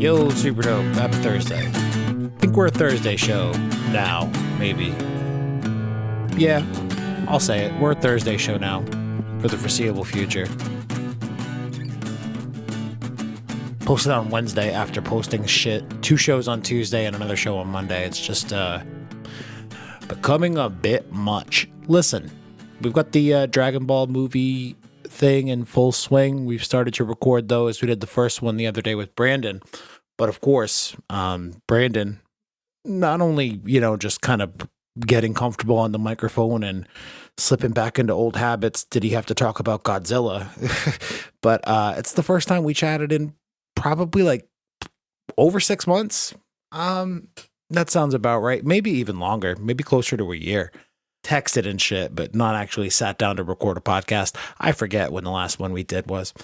Yo, super dope. Happy Thursday. I think we're a Thursday show now, maybe. Yeah, I'll say it. We're a Thursday show now for the foreseeable future. Posted on Wednesday after posting shit. 2 shows on Tuesday and another show on Monday. It's just becoming a bit much. Listen, we've got the Dragon Ball movie thing in full swing. We've started to record those. We did the first one the other day with Brandon. But of course, Brandon, not only, just kind of getting comfortable on the microphone and slipping back into old habits, did he have to talk about Godzilla? But it's the first time we chatted in probably like over 6 months. That sounds about right. Maybe even longer, maybe closer to a year. Texted and shit, but not actually sat down to record a podcast. I forget when the last one we did was.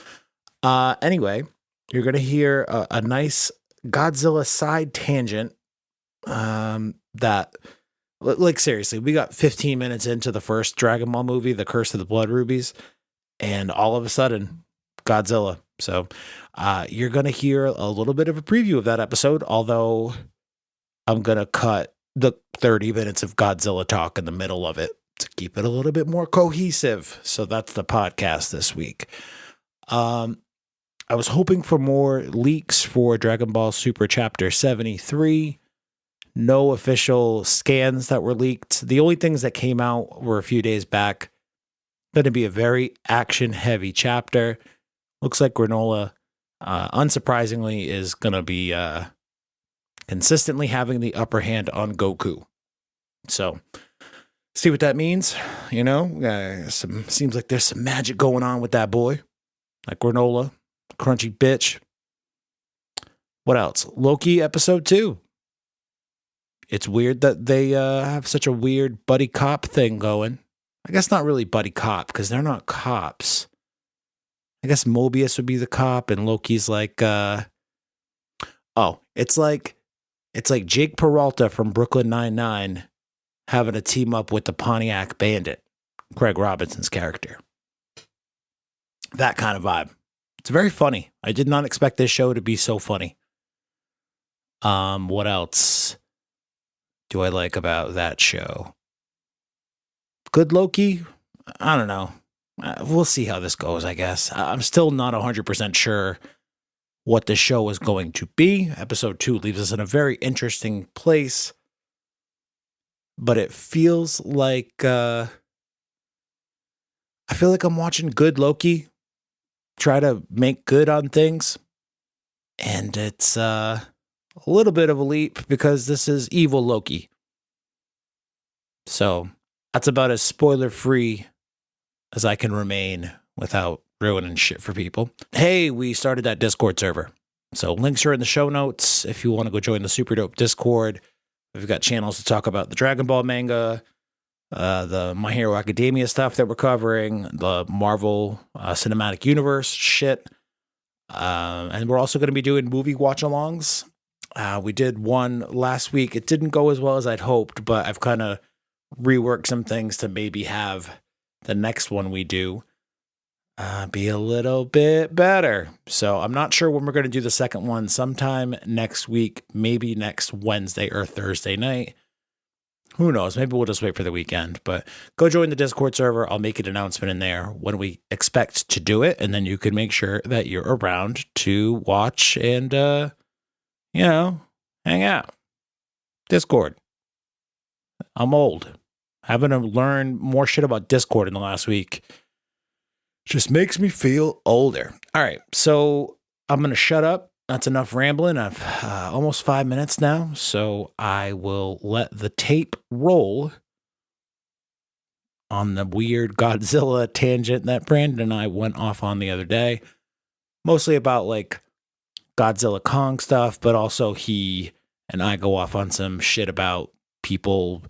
Anyway, you're going to hear a nice Godzilla side tangent that, like, seriously, we got 15 minutes into the first Dragon Ball movie, The Curse of the Blood Rubies, and all of a sudden, Godzilla. So you're going to hear a little bit of a preview of that episode, although I'm going to cut the 30 minutes of Godzilla talk in the middle of it to keep it a little bit more cohesive. So that's the podcast this week. I was hoping for more leaks for Dragon Ball Super Chapter 73. No official scans that were leaked. The only things that came out were a few days back. Going to be a very action-heavy chapter. Looks like Granola, unsurprisingly, is going to be consistently having the upper hand on Goku. So, see what that means. Seems like there's some magic going on with that boy. Like Granola. Crunchy bitch. What else? Loki episode 2. It's weird that they have such a weird buddy cop thing going. I guess not really buddy cop because they're not cops. I guess Mobius would be the cop and Loki's like it's like Jake Peralta from Brooklyn Nine-Nine having a team up with the Pontiac Bandit, Craig Robinson's character. That kind of vibe. It's very funny. I did not expect this show to be so funny. What else do I like about that show? Good Loki? I don't know. We'll see how this goes, I guess. I'm still not 100% sure what the show is going to be. Episode 2 leaves us in a very interesting place. But it feels like I feel like I'm watching Good Loki try to make good on things. And it's a little bit of a leap because this is evil Loki. So that's about as spoiler-free as I can remain without ruining shit for people. Hey, we started that Discord server. So links are in the show notes if you want to go join the super dope Discord. We've got channels to talk about the Dragon Ball manga, the My Hero Academia stuff that we're covering, the Marvel Cinematic Universe shit. And we're also going to be doing movie watch-alongs. We did one last week. It didn't go as well as I'd hoped, but I've kind of reworked some things to maybe have the next one we do be a little bit better. So I'm not sure when we're going to do the second one. Sometime next week, maybe next Wednesday or Thursday night. Who knows? Maybe we'll just wait for the weekend. But go join the Discord server. I'll make an announcement in there when we expect to do it. And then you can make sure that you're around to watch and, hang out. Discord. I'm old. Having to learn more shit about Discord in the last week just makes me feel older. All right. So I'm going to shut up. That's enough rambling. I've almost 5 minutes now, so I will let the tape roll on the weird Godzilla tangent that Brandon and I went off on the other day. Mostly about like Godzilla Kong stuff, but also he and I go off on some shit about people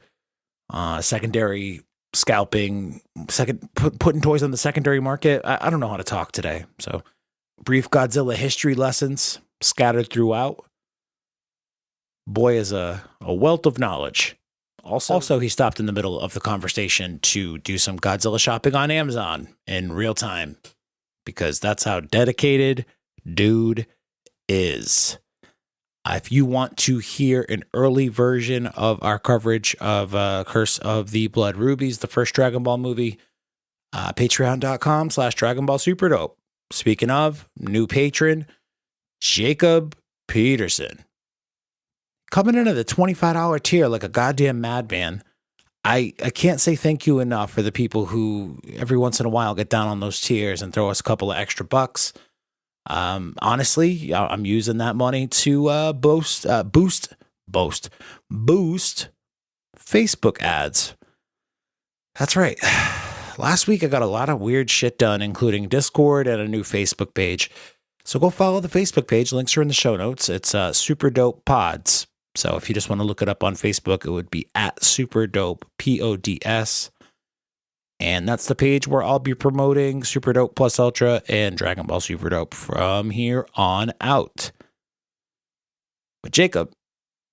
secondary scalping, putting toys on the secondary market. I don't know how to talk today, so brief Godzilla history lessons scattered throughout. Boy is a wealth of knowledge. Also, he stopped in the middle of the conversation to do some Godzilla shopping on Amazon in real time because that's how dedicated dude is. If you want to hear an early version of our coverage of Curse of the Blood Rubies, the first Dragon Ball movie, patreon.com/Dragon Ball Super Dope. Speaking of, new patron, Jacob Peterson. Coming into the $25 tier like a goddamn madman. I can't say thank you enough for the people who every once in a while get down on those tiers and throw us a couple of extra bucks. Honestly, I'm using that money to boost Facebook ads. That's right. Last week I got a lot of weird shit done, including Discord and a new Facebook page. So go follow the Facebook page. Links are in the show notes. It's Super Dope Pods. So if you just want to look it up on Facebook, it would be at Super Dope PODS. And that's the page where I'll be promoting Super Dope Plus Ultra and Dragon Ball Super Dope from here on out. But Jacob,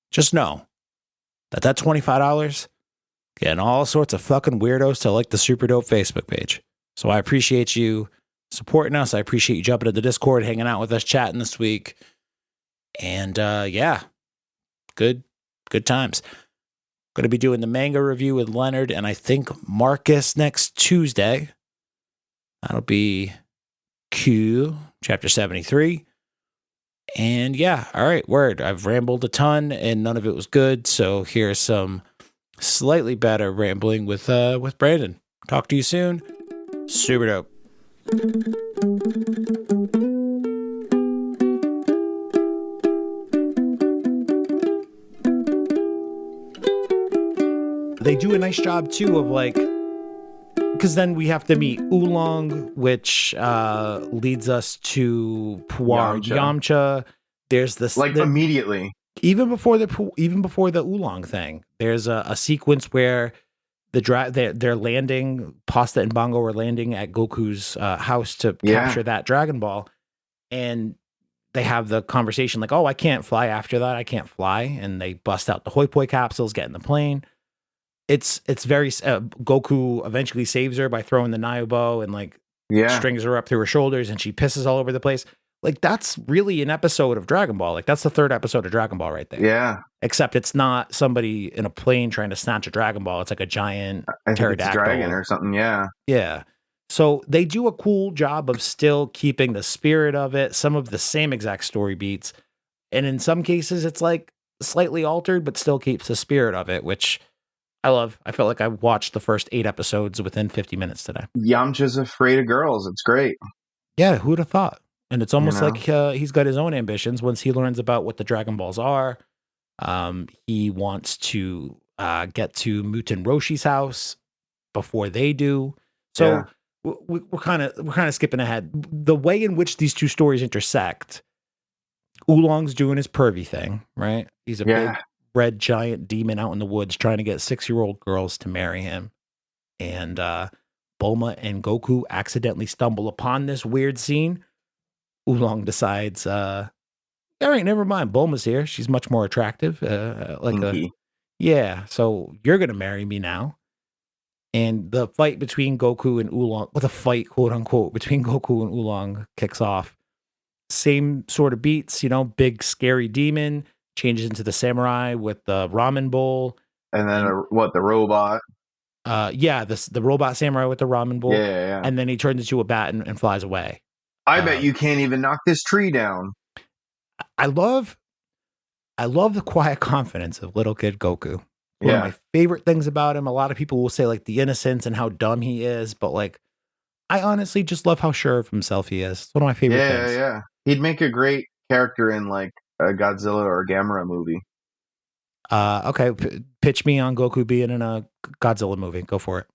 just know that $25 getting all sorts of fucking weirdos to like the Super Dope Facebook page. So I appreciate you supporting us. I appreciate you jumping into the Discord, hanging out with us, chatting this week. And yeah, good times. Going to be doing the manga review with Leonard and I think Marcus next Tuesday. That'll be Q, chapter 73. And yeah, all right, word. I've rambled a ton and none of it was good. So here's some slightly better rambling with Brandon. Talk to you soon. Super dope. They do a nice job too of like, because then we have to meet Oolong, which leads us to Puar Yamcha. There's this immediately, even before the Oolong thing. There's a sequence where they're landing. Pasta and Bongo are landing at Goku's house to capture that Dragon Ball, and they have the conversation like, "Oh, I can't fly after that. I can't fly," and they bust out the Hoi Poi capsules, get in the plane. It's very Goku eventually saves her by throwing the Nyobo and like strings her up through her shoulders and she pisses all over the place. Like that's really an episode of Dragon Ball. Like that's the third episode of Dragon Ball right there. Yeah. Except it's not somebody in a plane trying to snatch a Dragon Ball. It's like a giant pterodactyl dragon or something. Yeah. Yeah. So they do a cool job of still keeping the spirit of it. Some of the same exact story beats. And in some cases it's like slightly altered, but still keeps the spirit of it, which I love. I felt like I watched the first 8 episodes within 50 minutes today. Yamcha's afraid of girls. It's great. Yeah, who'd have thought? And it's almost like he's got his own ambitions. Once he learns about what the Dragon Balls are, he wants to get to Muten Roshi's house before they do. So we're kind of skipping ahead. The way in which these two stories intersect, Oolong's doing his pervy thing, right? He's a big red giant demon out in the woods trying to get 6-year-old girls to marry him. And Bulma and Goku accidentally stumble upon this weird scene. Oolong decides, all right, never mind. Bulma's here. She's much more attractive. So you're going to marry me now. And the fight between Goku and Oolong, the fight, quote unquote, between Goku and Oolong kicks off. Same sort of beats, big scary demon. Changes into the samurai with the ramen bowl. And then the robot? The robot samurai with the ramen bowl. Yeah. And then he turns into a bat and flies away. I bet you can't even knock this tree down. I love the quiet confidence of little kid Goku. One of my favorite things about him, a lot of people will say like the innocence and how dumb he is, but like I honestly just love how sure of himself he is. It's one of my favorite things. Yeah. He'd make a great character in like a Godzilla or Gamera movie. Okay, pitch me on Goku being in a Godzilla movie. Go for it.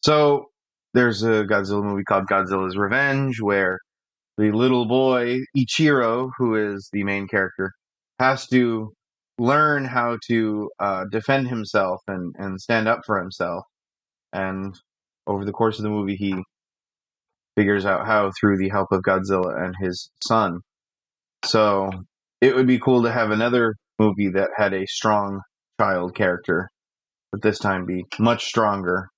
So there's a Godzilla movie called Godzilla's Revenge where the little boy Ichiro, who is the main character, has to learn how to defend himself and stand up for himself. And over the course of the movie, he figures out how through the help of Godzilla and his son. So it would be cool to have another movie that had a strong child character, but this time be much stronger.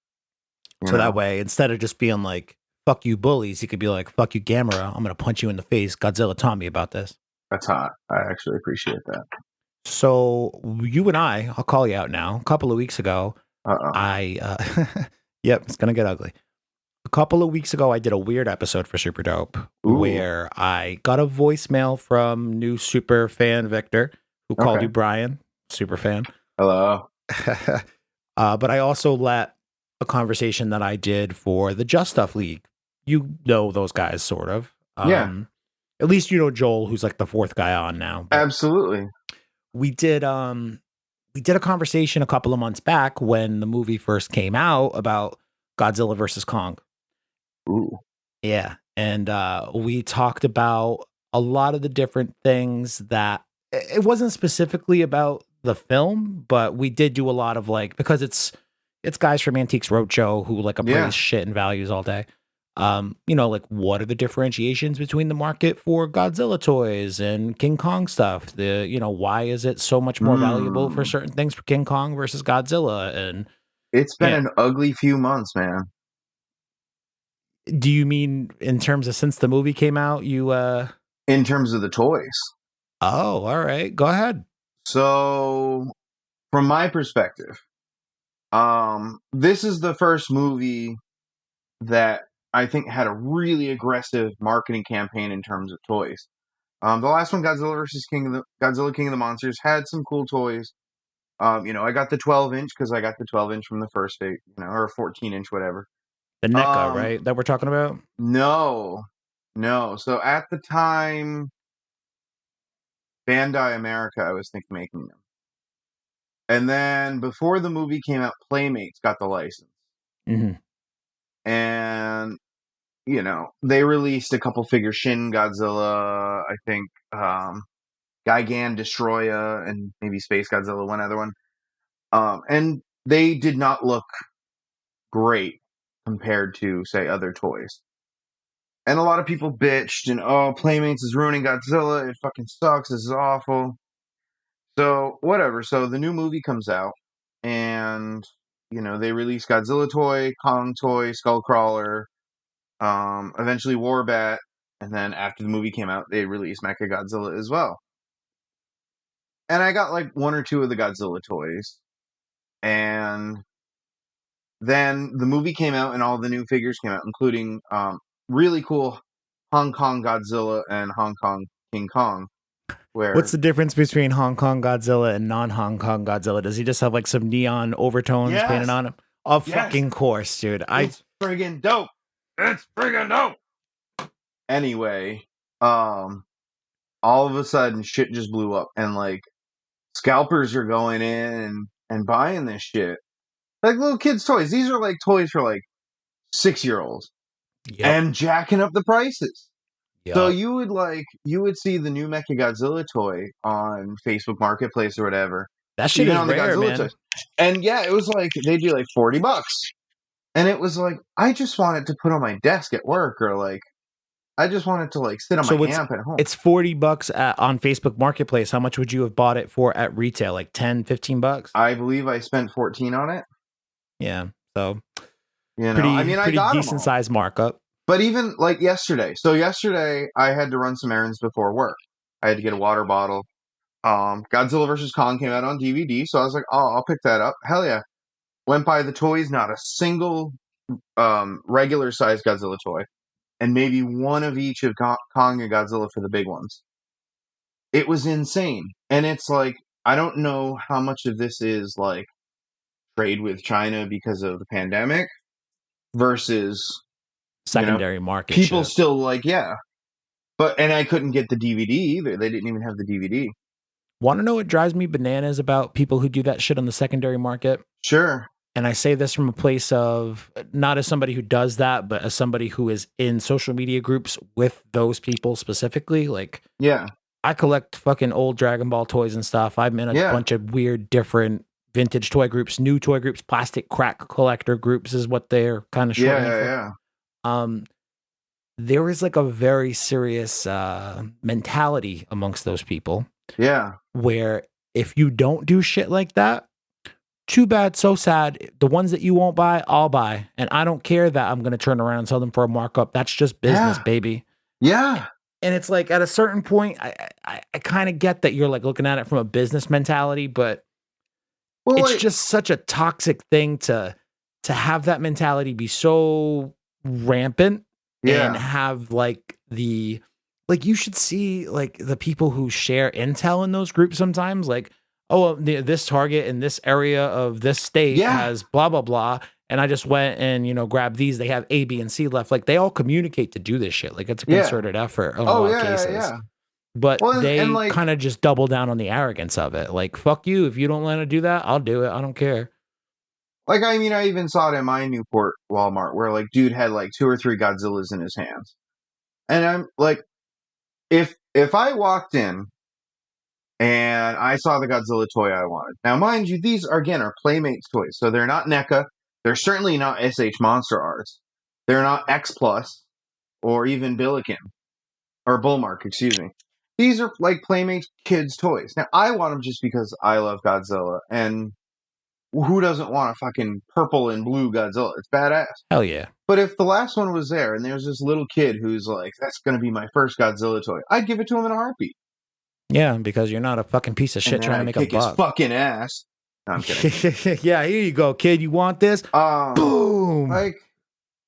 So that way, instead of just being like, fuck you bullies, he could be like, fuck you Gamera, I'm going to punch you in the face. Godzilla taught me about this. That's hot. I actually appreciate that. So you and I'll call you out now. A couple of weeks ago, Uh-oh. Yep, it's gonna get ugly. A couple of weeks ago, I did a weird episode for Super Dope Ooh. where I got a voicemail from new super fan Victor, who called Okay. you Brian, super fan. Hello. But I also let a conversation that I did for the Just Stuff League. You know those guys, sort of. Yeah. At least you know Joel, who's like the fourth guy on now. But Absolutely. we did a conversation a couple of months back when the movie first came out about Godzilla versus Kong. Ooh. Yeah. And we talked about a lot of the different things that it wasn't specifically about the film, but we did do a lot of like, because it's guys from Antiques Roadshow who like appraise shit and values all day. Like what are the differentiations between the market for Godzilla toys and King Kong stuff? Why is it so much more valuable for certain things for King Kong versus Godzilla? And It's been an ugly few months, man. do you mean in terms of since the movie came out, you In terms of the toys. Oh, all right. Go ahead. So, from my perspective, this is the first movie that I think had a really aggressive marketing campaign in terms of toys. The last one, Godzilla versus Godzilla King of the Monsters, had some cool toys. I got the 12-inch because I got the 12-inch from the first date, or a 14-inch, whatever. The NECA, right? That we're talking about? No. So at the time, Bandai America, I was thinking making them. And then before the movie came out, Playmates got the license. Mm-hmm. And, they released a couple figures, Shin Godzilla, I think, Gigan Destroya, and maybe Space Godzilla, one other one. And they did not look great compared to, say, other toys. And a lot of people bitched and, Playmates is ruining Godzilla. It fucking sucks. This is awful. So, whatever. So, the new movie comes out, and, they release Godzilla toy, Kong toy, Skullcrawler, eventually Warbat, and then after the movie came out, they released Mechagodzilla as well. And I got, like, one or two of the Godzilla toys, and then the movie came out, and all the new figures came out, including, really cool Hong Kong Godzilla and Hong Kong King Kong. What's the difference between Hong Kong Godzilla and non-Hong Kong Godzilla? Does he just have like some neon overtones painted on him? Of fucking course, dude. It's friggin' dope. It's friggin' dope. Anyway, all of a sudden shit just blew up, and like scalpers are going in and buying this shit. Like little kids' toys. These are like toys for like 6-year-olds. Yep. And jacking up the prices. Yep. So you would see the new Mechagodzilla toy on Facebook Marketplace or whatever. That shit is rare, man. Toys. And yeah, it was like they'd be like $40. And it was like, I just want it to put on my desk at work, or like I just want it to like sit on my amp at home. It's $40 on Facebook Marketplace. How much would you have bought it for at retail? Like 10, $15? I believe I spent 14 on it. Yeah. So pretty I got decent size markup. But even like yesterday. So yesterday I had to run some errands before work. I had to get a water bottle. Godzilla vs. Kong came out on DVD, so I was like, oh, I'll pick that up. Hell yeah. Went by the toys, not a single regular sized Godzilla toy. And maybe one of each of Kong and Godzilla for the big ones. It was insane. And it's like, I don't know how much of this is like trade with China because of the pandemic versus secondary market. People still like, yeah. And I couldn't get the DVD either. They didn't even have the DVD. Want to know what drives me bananas about people who do that shit on the secondary market? Sure. And I say this from a place of not as somebody who does that, but as somebody who is in social media groups with those people specifically. Like, yeah, I collect fucking old Dragon Ball toys and stuff. I'm in a bunch of weird, different vintage toy groups, new toy groups, plastic crack collector groups is what they're kind of short for. There is like a very serious mentality amongst those people. Yeah. Where if you don't do shit like that, too bad, so sad. The ones that you won't buy, I'll buy. And I don't care that I'm going to turn around and sell them for a markup. That's just business, baby. Yeah. And it's like at a certain point, I kind of get that you're like looking at it from a business mentality, but Well, it's like, just such a toxic thing to have that mentality be so rampant and yeah, have like you should see like the people who share intel in those groups sometimes like oh well, this target in this area of this state yeah, has blah blah blah and I just went and grabbed these they have A B and C left like they all communicate to do this shit like it's a yeah. concerted effort in a Oh lot of yeah, yeah, cases yeah. but Well, and they like, kind of just double down on the arrogance of it. Like, fuck you. If you don't want to do that, I'll do it. I don't care. I mean, I even saw it in my Newport Walmart where like dude had like two or three Godzillas in his hands, and I'm like, if I walked in and I saw the Godzilla toy I wanted, now mind you, these are, again are Playmates toys, so they're not NECA, they're certainly not SH Monster Arts, they're not X Plus or even Billiken or Bullmark, excuse me. These are like Playmates kids toys. Now I want them just because I love Godzilla, and who doesn't want a fucking purple and blue Godzilla? It's badass. Hell yeah. But if the last one was there and there's this little kid who's like, that's going to be my first Godzilla toy, I'd give it to him in a heartbeat. Yeah, because you're not a fucking piece of And shit then trying to I'd make a kick his buck. fucking ass. No, I'm kidding. Yeah, here you go, kid. You want this? Boom. Like,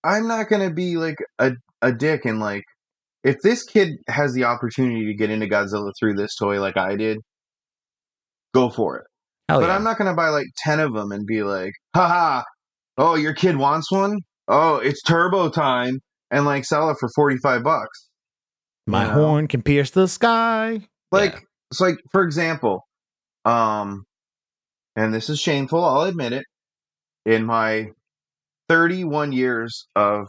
I'm not going to be like a dick and like, if this kid has the opportunity to get into Godzilla through this toy like I did, go for it. Hell But yeah. I'm not going to buy like 10 of them and be like, haha, oh, your kid wants one? Oh, it's turbo time. And like sell it for $45. My horn can pierce the sky. Like, Yeah. it's like, for example, and this is shameful, I'll admit it, in my 31 years of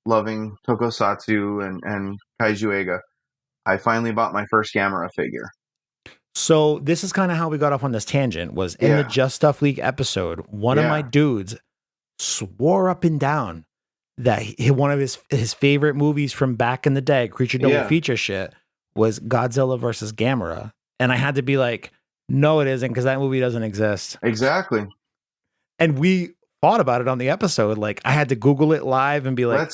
loving tokusatsu and kaiju eiga, I finally bought my first Gamera figure. So this is kind of how we got off on this tangent was in the Yeah. Just Stuff League episode, one of my Yeah. dudes swore up and down that one of his favorite movies from back in the day, creature double Yeah. feature shit, was Godzilla versus Gamera. And I had to be like, no, it isn't, because that movie doesn't exist. Exactly. And we thought about it on the episode. Like I had to Google it live and be like,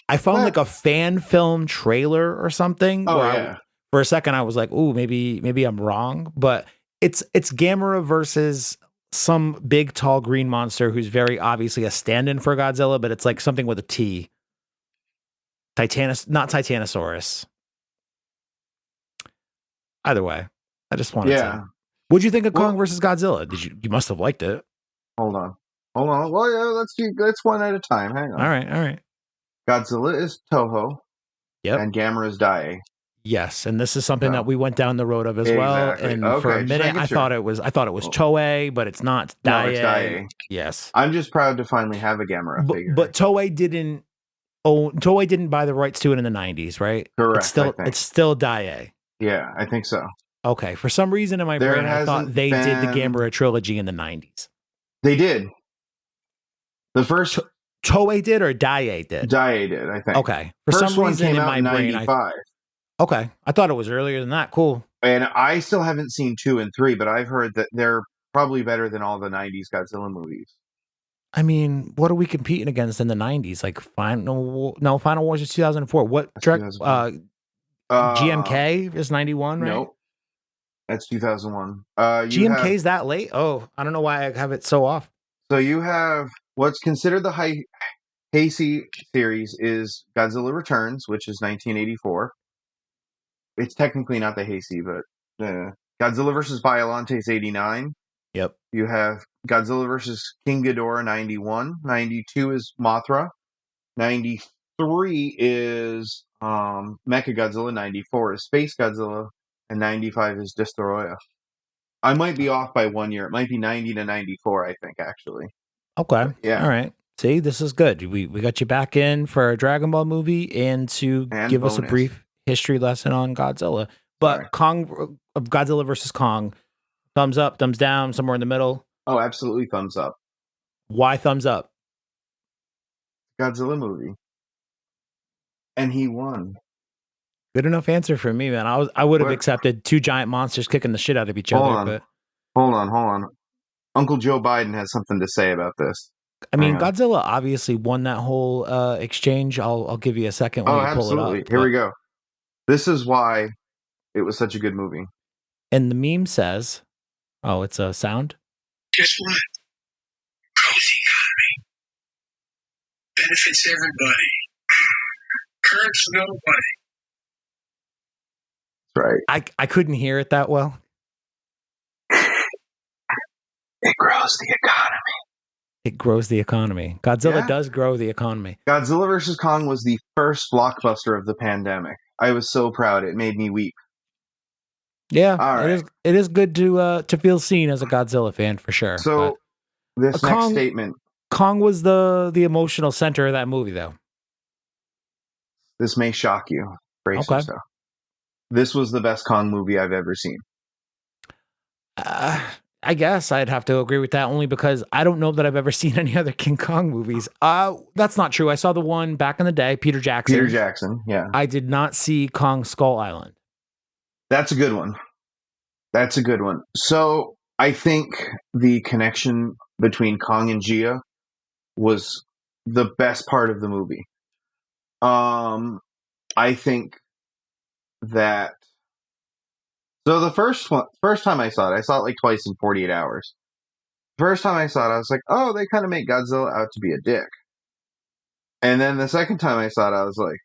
I found like a fan film trailer or something. Oh, where yeah. for a second I was like, ooh, maybe I'm wrong. But it's Gamera versus some big tall green monster who's very obviously a stand-in for Godzilla, but it's like something with a T. Not Titanosaurus. Either way, I just wanted to. What'd you think of Kong versus Godzilla? You must have liked it. Hold on. Well, yeah, let's one at a time. Hang on. All right. Godzilla is Toho. Yep. And Gamera is Daiei. Yes, and this is something that we went down the road of as well. And for a minute, I thought it was Toei, but it's not. Daiei. No, it's Daiei. Yes, I'm just proud to finally have a Gamera figure. But Toei didn't buy the rights to it in the 90s, right? Correct. It's still Daiei. Yeah, I think so. Okay, for some reason in my brain, I thought they did the Gamera trilogy in the 90s. They did. The first Toei did or Daiei did? Daiei did, I think. Okay, for some reason in my brain, okay, I thought it was earlier than that. Cool. And I still haven't seen 2 and 3, but I've heard that they're probably better than all the 90s Godzilla movies. I mean, what are we competing against in the 90s? Like Final Wars is 2004. What GMK is 91, right? Nope. That's 2001. GMK is that late? Oh, I don't know why I have it so off. So you have what's considered the Heisei series is Godzilla Returns, which is 1984. It's technically not the Heisei, but Godzilla vs. Biollante is 89. Yep. You have Godzilla vs. King Ghidorah 91. 92 is Mothra. 93 is Mechagodzilla. 94 is Space Godzilla. And 95 is Destoroyah. I might be off by 1 year. It might be 90 to 94, I think, actually. Okay. But, yeah. All right. See, this is good. We got you back in for a Dragon Ball movie and to give us a brief history lesson on Godzilla. But Godzilla versus Kong, thumbs up, thumbs down, somewhere in the middle. Oh, absolutely thumbs up. Why thumbs up? Godzilla movie. And he won. Good enough answer for me, man. I would have accepted two giant monsters kicking the shit out of each other. But hold on. Uncle Joe Biden has something to say about this. I mean, Godzilla obviously won that whole exchange. I'll give you a second when you pull it up. Here we go. This is why it was such a good movie. And the meme says, oh, it's a sound? Guess what? Cozy economy benefits everybody. Hurts nobody. Right. I couldn't hear it that well. It grows the economy. It grows the economy. Godzilla does grow the economy. Godzilla vs. Kong was the first blockbuster of the pandemic. I was so proud. It made me weep. Yeah, All right. It is good to feel seen as a Godzilla fan for sure. So this next statement. Kong was the emotional center of that movie, though. This may shock you. Brace yourself. This was the best Kong movie I've ever seen. I guess I'd have to agree with that, only because I don't know that I've ever seen any other King Kong movies. That's not true. I saw the one back in the day, Peter Jackson. Yeah. I did not see Kong Skull Island. That's a good one. So I think the connection between Kong and Gia was the best part of the movie. I think that. So the first time I saw it like twice in 48 hours. First time I saw it, I was like, oh, they kind of make Godzilla out to be a dick. And then the second time I saw it, I was like,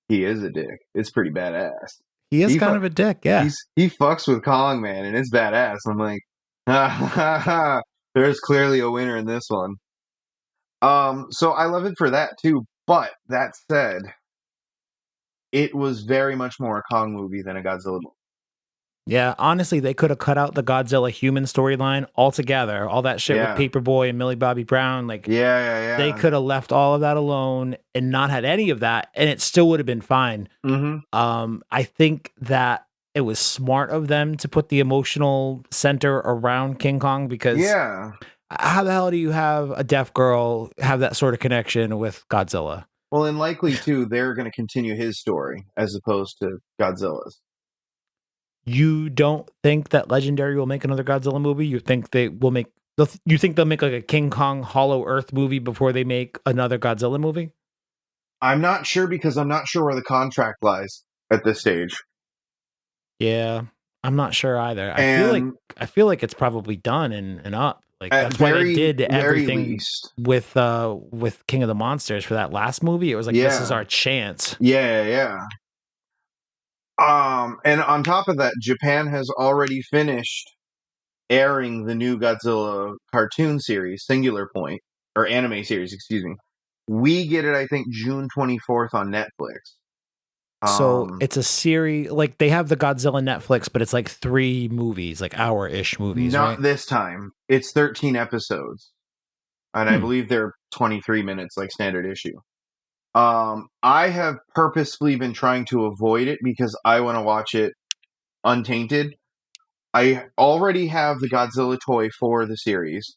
he is a dick. It's pretty badass. He is kind of a dick, yeah. He fucks with Kong, man, and it's badass. I'm like, there's clearly a winner in this one. So I love it for that too. But that said, it was very much more a Kong movie than a Godzilla movie. Yeah, honestly, they could have cut out the Godzilla human storyline altogether. All that shit with Paperboy and Millie Bobby Brown. Like, they could have left all of that alone and not had any of that, and it still would have been fine. Mm-hmm. I think that it was smart of them to put the emotional center around King Kong, because how the hell do you have a deaf girl have that sort of connection with Godzilla? Well, and likely, too, they're going to continue his story as opposed to Godzilla's. You don't think that Legendary will make another Godzilla movie? You think they will make? You think they'll make like a King Kong Hollow Earth movie before they make another Godzilla movie? I'm not sure, because I'm not sure where the contract lies at this stage. Yeah, I'm not sure either. I feel like it's probably done and up. Like that's why they did everything with King of the Monsters for that last movie. It was like, this is our chance. Yeah. And on top of that, Japan has already finished airing the new Godzilla cartoon series, Singular Point, or anime series, excuse me. We get it, I think, June 24th on Netflix. So it's a series, like they have the Godzilla Netflix, but it's like 3 movies, like hour-ish movies, Not this time. It's 13 episodes. And I believe they're 23 minutes, like standard issue. I have purposefully been trying to avoid it because I want to watch it untainted. I already have the Godzilla toy for the series,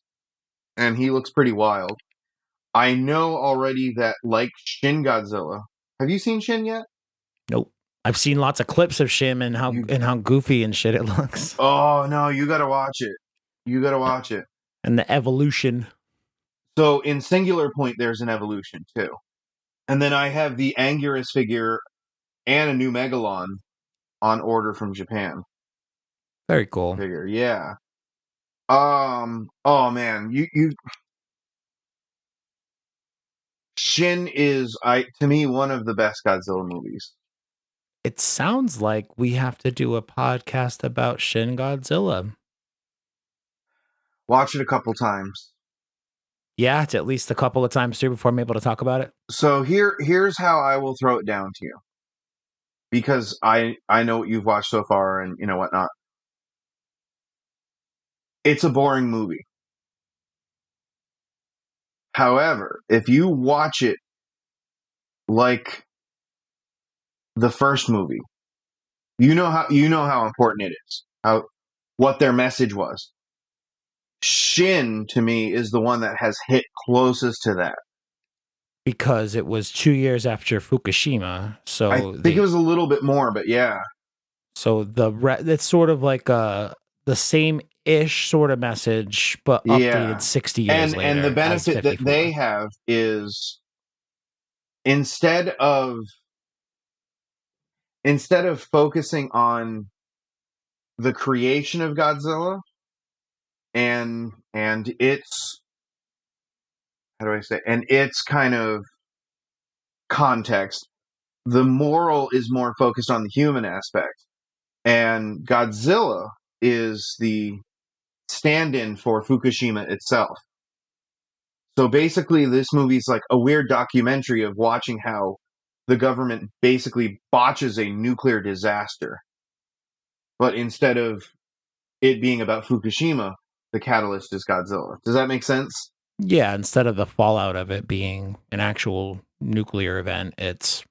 and he looks pretty wild. I know already that, like Shin Godzilla. Have you seen Shin yet? Nope. I've seen lots of clips of Shin and how goofy and shit it looks. Oh no, you gotta watch it. And the evolution. So in Singular Point, there's an evolution too. And then I have the Anguirus figure and a new Megalon on order from Japan. Very cool. Figure, yeah. Oh man, you Shin is to me one of the best Godzilla movies. It sounds like we have to do a podcast about Shin Godzilla. Watch it a couple times. Yeah, it's at least a couple of times too before I'm able to talk about it. So here's how I will throw it down to you, because I know what you've watched so far and whatnot. It's a boring movie. However, if you watch it like the first movie, you know how important it is, what their message was. Shin, to me, is the one that has hit closest to that. Because it was 2 years after Fukushima, so I think it was a little bit more, but yeah. So it's sort of like the same-ish sort of message, but updated 60 years later. And the benefit that they have is, instead of instead of focusing on the creation of Godzilla and its, how do I say, and its kind of context, the moral is more focused on the human aspect, and Godzilla is the stand-in for Fukushima itself. So basically, this movie's like a weird documentary of watching how the government basically botches a nuclear disaster. But instead of it being about Fukushima, the catalyst is Godzilla. Does that make sense? Yeah, instead of the fallout of it being an actual nuclear event, it's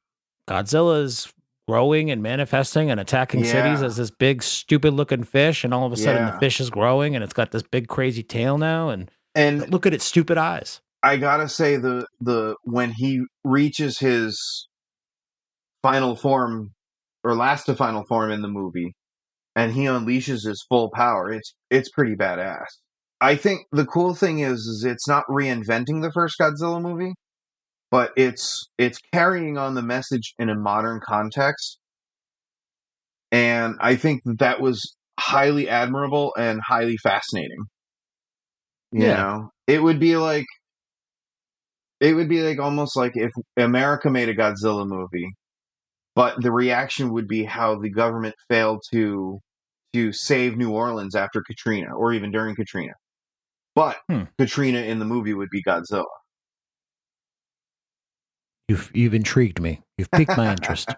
Godzilla's growing and manifesting and attacking cities Yeah. as this big, stupid looking fish. And all of a sudden, the Yeah. fish is growing and it's got this big, crazy tail now. And And look at its stupid eyes. I gotta say, the when he reaches his final form or last to final form in the movie, and he unleashes his full power, it's pretty badass. I think the cool thing is it's not reinventing the first Godzilla movie, but it's carrying on the message in a modern context, and I think that was highly admirable and highly fascinating. Yeah. It would be like almost like if America made a Godzilla movie, but the reaction would be how the government failed to save New Orleans after Katrina or even during Katrina. But Hmm. Katrina in the movie would be Godzilla. You've intrigued me. You've piqued my interest.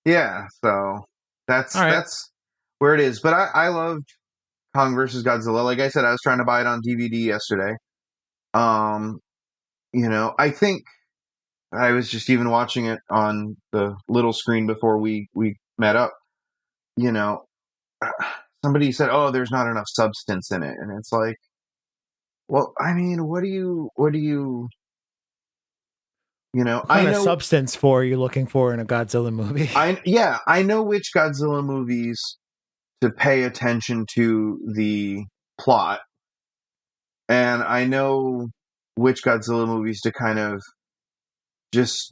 Yeah, so that's All right. that's where it is. But I loved Kong versus Godzilla. Like I said, I was trying to buy it on DVD yesterday. I think I was just even watching it on the little screen before we met up. You know, somebody said, "Oh, there's not enough substance in it," and it's like, well, I mean, What I kind of know, substance for are you looking for in a Godzilla movie? I know which Godzilla movies to pay attention to the plot, and I know which Godzilla movies to kind of just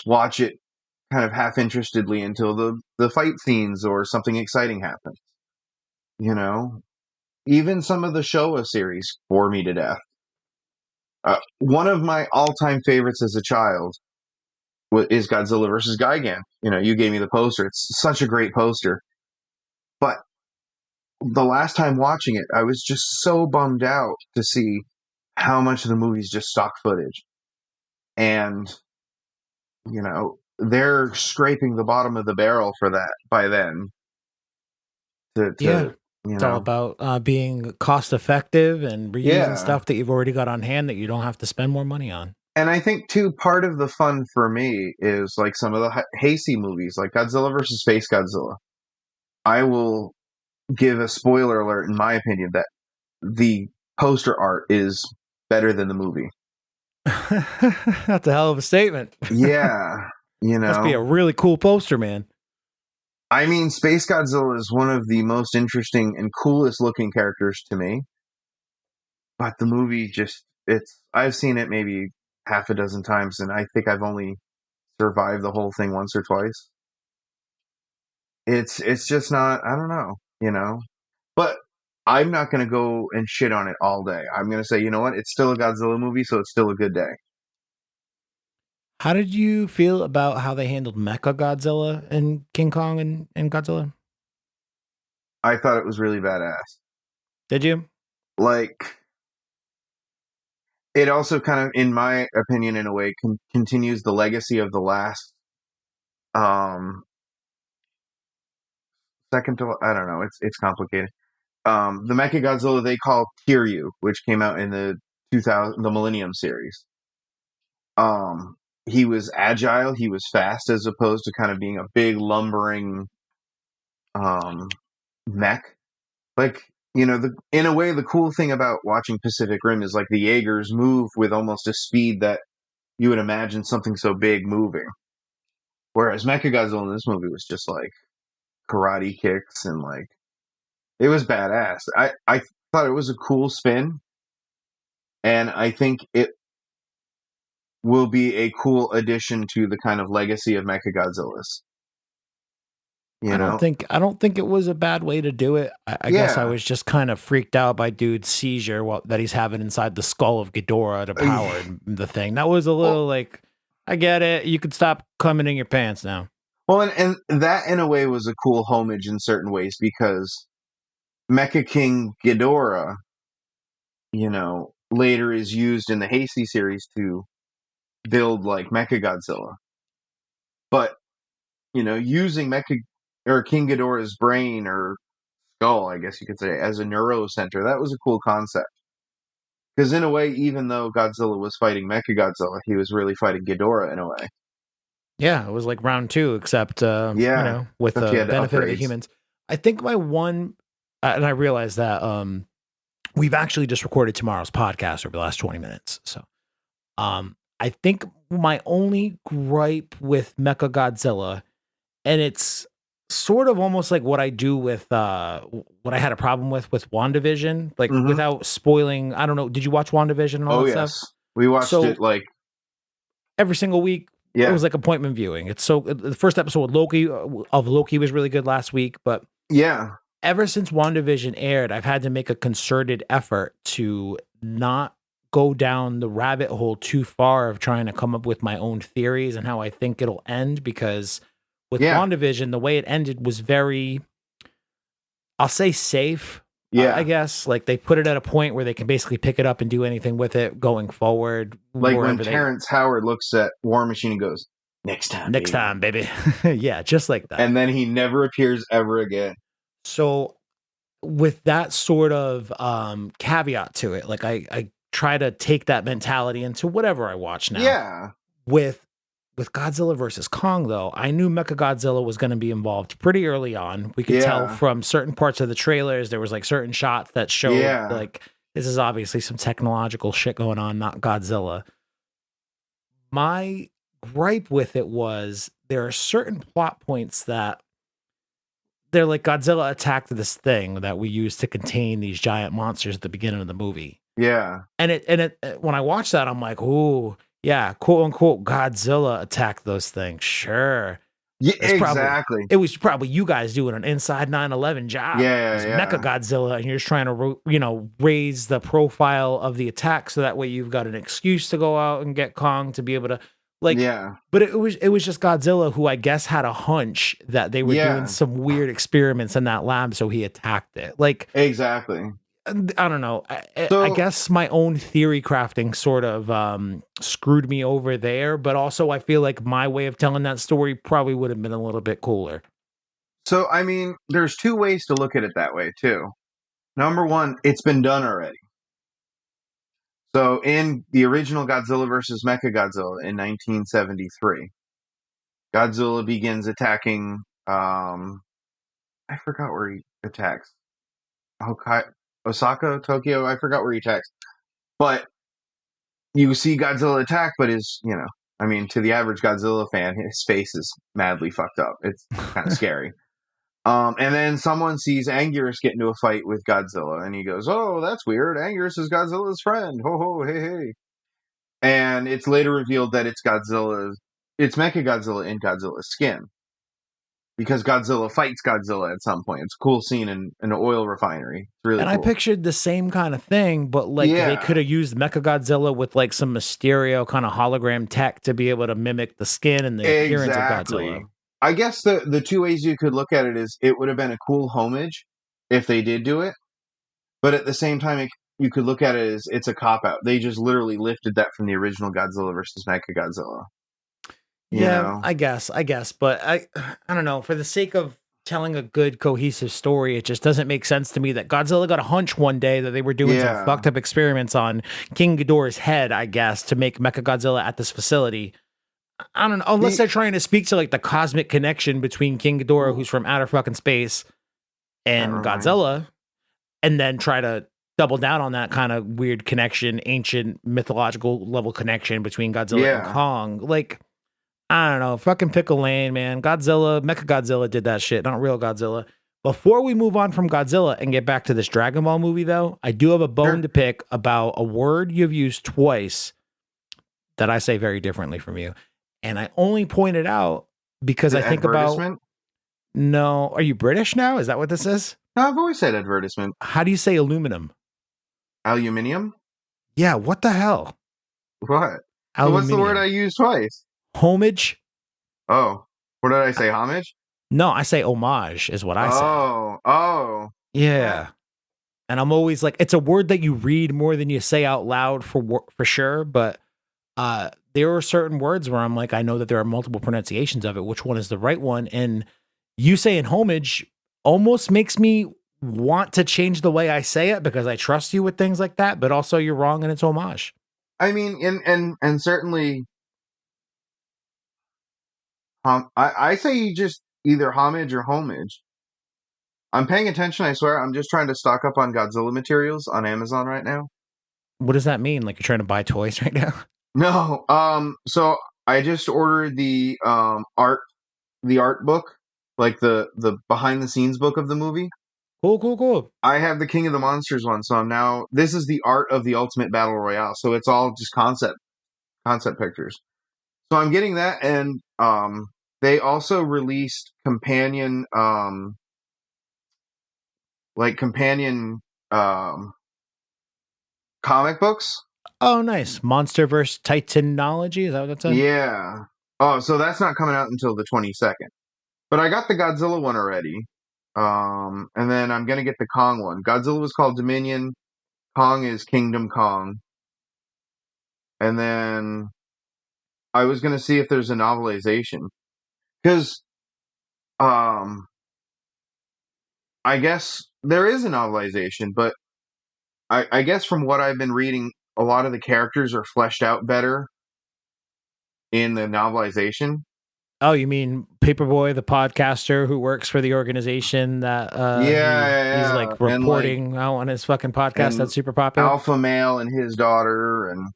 watch it kind of half interestedly until the fight scenes or something exciting happens. You know, even some of the Showa series bore me to death. One of my all-time favorites as a child is Godzilla versus Gigan. You gave me the poster. It's such a great poster. But the last time watching it, I was just so bummed out to see how much of the movie's just stock footage. And, they're scraping the bottom of the barrel for that by then. Yeah. You It's all know, about being cost effective and reusing yeah. stuff that you've already got on hand that you don't have to spend more money on. And I think, too, part of the fun for me is like some of the Heisei movies, like Godzilla versus Space Godzilla. I will give a spoiler alert, in my opinion, that the poster art is better than the movie. That's a hell of a statement. Yeah, Must be a really cool poster, man. I mean, Space Godzilla is one of the most interesting and coolest looking characters to me. But the movie I've seen it maybe half a dozen times, and I think I've only survived the whole thing once or twice. It's just not, I don't know. But I'm not going to go and shit on it all day. I'm going to say, you know what? It's still a Godzilla movie, so it's still a good day. How did you feel about how they handled Mecha Godzilla and King Kong and Godzilla? I thought it was really badass. Did you? Like, it also kind of, in my opinion, in a way, continues the legacy of the last, second to, I don't know, it's complicated. The Mechagodzilla they call Kiryu, which came out in the Millennium series. He was agile, he was fast, as opposed to kind of being a big lumbering mech. Like, in a way, the cool thing about watching Pacific Rim is like the Jaegers move with almost a speed that you would imagine something so big moving. Whereas Mechagodzilla in this movie was just like karate kicks and like it was badass. I thought it was a cool spin, and I think it will be a cool addition to the kind of legacy of Mechagodzillas. You I know? don't think it was a bad way to do it. I guess I Yeah. was just kind of freaked out by dude's seizure that he's having inside the skull of Ghidorah to power the thing. That was a little like, I get it. You could stop coming in your pants now. Well, and that in a way was a cool homage in certain ways because Mecha King Ghidorah, later is used in the Hasty series to build like Mechagodzilla. But, using King Ghidorah's brain or skull, I guess you could say, as a neuro center, that was a cool concept. Because in a way, even though Godzilla was fighting Mechagodzilla, he was really fighting Ghidorah in a way. Yeah, it was like round 2, except Yeah, with except you the had benefit of the upgrades. humans. I think my one, and I realized that we've actually just recorded tomorrow's podcast over the last 20 minutes. So I think my only gripe with Mechagodzilla, and it's sort of almost like what I do with what I had a problem with WandaVision, like Mhm. without spoiling. I don't know. Did you watch WandaVision and all Oh, that yes. stuff? We watched So it like, every single week, it yeah. was like appointment viewing. It's so the first episode with Loki was really good last week, but Yeah. ever since WandaVision aired, I've had to make a concerted effort to not go down the rabbit hole too far of trying to come up with my own theories and how I think it'll end, because with Yeah. WandaVision, the way it ended was very, I'll say safe. Yeah. I guess like they put it at a point where they can basically pick it up and do anything with it going forward. Like when wherever Terrence Howard looks at War Machine and goes, next time, next baby." time, baby. Yeah, just like that. And then he never appears ever again. So with that sort of caveat to it, like I try to take that mentality into whatever I watch now. Yeah. With Godzilla versus Kong, though, I knew Mechagodzilla was going to be involved pretty early on. We could tell Yeah. from certain parts of the trailers, there was like certain shots that showed Yeah. like this is obviously some technological shit going on, not Godzilla. My gripe with it was there are certain plot points that they're like Godzilla attacked this thing that we use to contain these giant monsters at the beginning of the movie. Yeah. And it when I watched that, I'm like, ooh, yeah, quote unquote Godzilla attacked those things. Sure. Yeah, It's exactly. It was probably you guys doing an inside 9/11 job. Yeah, It's yeah. Mechagodzilla, and you're just trying to raise the profile of the attack so that way you've got an excuse to go out and get Kong to be able to Yeah. But it was just Godzilla who I guess had a hunch that they were Yeah. doing some weird experiments in that lab, so he attacked it. Like Exactly. I don't know. I So- guess my own theory crafting sort of screwed me over there, but also I feel like my way of telling that story probably would have been a little bit cooler. So, I mean, there's two ways to look at it that way, too. Number one, it's been done already. So, in the original Godzilla vs. Mechagodzilla in 1973, Godzilla begins attacking, I forgot where he attacks. Osaka, Tokyo, I forgot where he attacks. But you see Godzilla attack, but to the average Godzilla fan, his face is madly fucked up. It's kind of scary. And then someone sees Anguirus get into a fight with Godzilla, and he goes, "Oh, that's weird. Anguirus is Godzilla's friend. Ho ho, hey hey." And it's later revealed that it's Mechagodzilla in Godzilla's skin, because Godzilla fights Godzilla at some point. It's a cool scene in an oil refinery. It's really And cool. I pictured the same kind of thing, but like they Yeah. could have used Mechagodzilla with like some Mysterio kind of hologram tech to be able to mimic the skin and the appearance of Godzilla. I guess the two ways you could look at it is it would have been a cool homage if they did do it, but at the same time, you could look at it as it's a cop-out. They just literally lifted that from the original Godzilla versus Mechagodzilla. Yeah, I guess, but I don't know. For the sake of telling a good cohesive story, it just doesn't make sense to me that Godzilla got a hunch one day that they were doing some fucked up experiments on King Ghidorah's head, I guess, to make Mechagodzilla at this facility. I don't know, unless they're trying to speak to like the cosmic connection between King Ghidorah, who's from outer fucking space, and Godzilla, and then try to double down on that kind of weird connection, ancient mythological level connection between Godzilla and Kong. Like, I don't know, fucking pick a lane, man. Mechagodzilla did that shit, not real Godzilla. Before we move on from Godzilla and get back to this Dragon Ball movie, though, I do have a bone to pick about a word you've used twice that I say very differently from you. And I only point it out because I think about No. Are you British now? Is that what this is? No, I've always said advertisement. How do you say aluminum? Aluminium? Yeah, what the hell? What? So Aluminium. what's the word I used twice? Homage? Oh. What did I say? Homage? No, I say homage is what I say. Oh. Yeah. And I'm always like, it's a word that you read more than you say out loud for sure. But there are certain words where I'm like, I know that there are multiple pronunciations of it. Which one is the right one? And you saying homage almost makes me want to change the way I say it because I trust you with things like that. But also you're wrong and it's homage. I mean, and certainly, I say just either homage or homage. I'm paying attention, I swear. I'm just trying to stock up on Godzilla materials on Amazon right now. What does that mean? Like you're trying to buy toys right now? No, so I just ordered the art book, like the behind the scenes book of the movie. Cool. I have the King of the Monsters one, so this is the art of the Ultimate Battle Royale. So it's all just concept pictures. So I'm getting that, and they also released companion comic books. Oh, nice. Monsterverse Titanology? Is that what that's in? Yeah. Oh, so that's not coming out until the 22nd. But I got the Godzilla one already. And then I'm going to get the Kong one. Godzilla was called Dominion. Kong is Kingdom Kong. And then I was going to see if there's a novelization. Because I guess there is a novelization, but I guess from what I've been reading, a lot of the characters are fleshed out better in the novelization. Oh, you mean Paperboy, the podcaster who works for the organization that he's like reporting out on his fucking podcast that's super popular? Alpha Male and his daughter and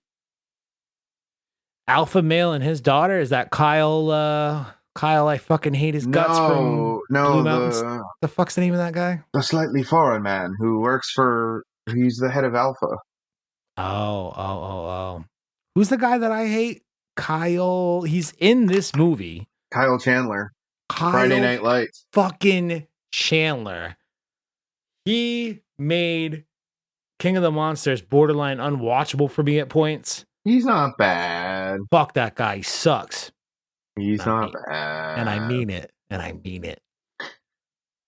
Alpha Male and his daughter? Is that Kyle? Kyle, I fucking hate his guts from Blue Mountains. The fuck's the name of that guy? The slightly foreign man who works for. He's the head of Alpha. Oh. Who's the guy that I hate? Kyle. He's in this movie. Kyle Chandler. Friday Night Lights. Fucking Chandler. He made King of the Monsters borderline unwatchable for me at points. He's not bad. Fuck that guy. He sucks. He's not bad. And I mean it.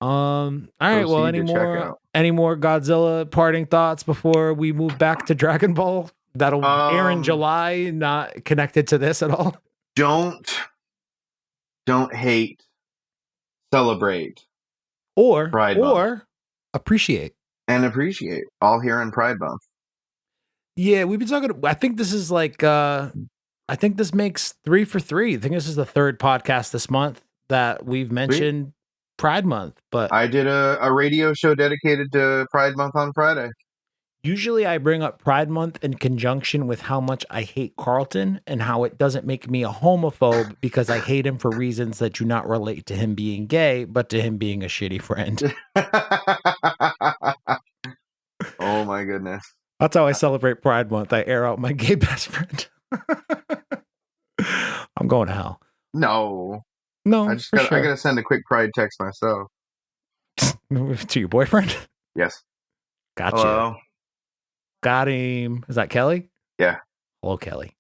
All right. Well, any more Godzilla parting thoughts before we move back to Dragon Ball? That'll air in July, not connected to this at all. Don't hate, celebrate, or Pride Month. appreciate. And appreciate. All here on Pride Month. Yeah, we've been talking. I think this is like. I think this makes 3 for 3. I think this is the third podcast this month that we've mentioned Pride Month. But I did a radio show dedicated to Pride Month on Friday. Usually I bring up Pride Month in conjunction with how much I hate Carlton and how it doesn't make me a homophobe because I hate him for reasons that do not relate to him being gay, but to him being a shitty friend. Oh my goodness. That's how I celebrate Pride Month. I air out my gay best friend. I'm going to hell. No, I gotta send a quick pride text myself. To your boyfriend? Yes. Gotcha. Hello. Got him. Is that Kelly? Yeah. Hello, Kelly.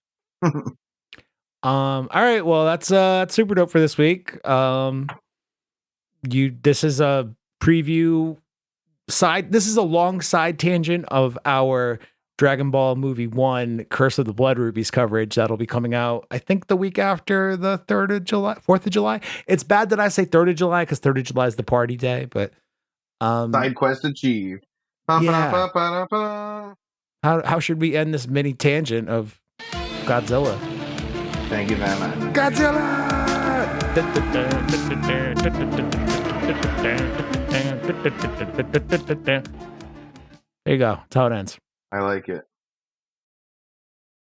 All right. Well, that's super dope for this week. This is a preview side. This is a long side tangent of our Dragon Ball Movie 1 Curse of the Blood Rubies coverage that'll be coming out, I think, the week after the 4th of July. It's bad that I say 3rd of July because 3rd of July is the party day, but side quest achieved. Yeah. How should we end this mini tangent of Godzilla? Thank you very much. Godzilla! There you go. That's how it ends. I like it.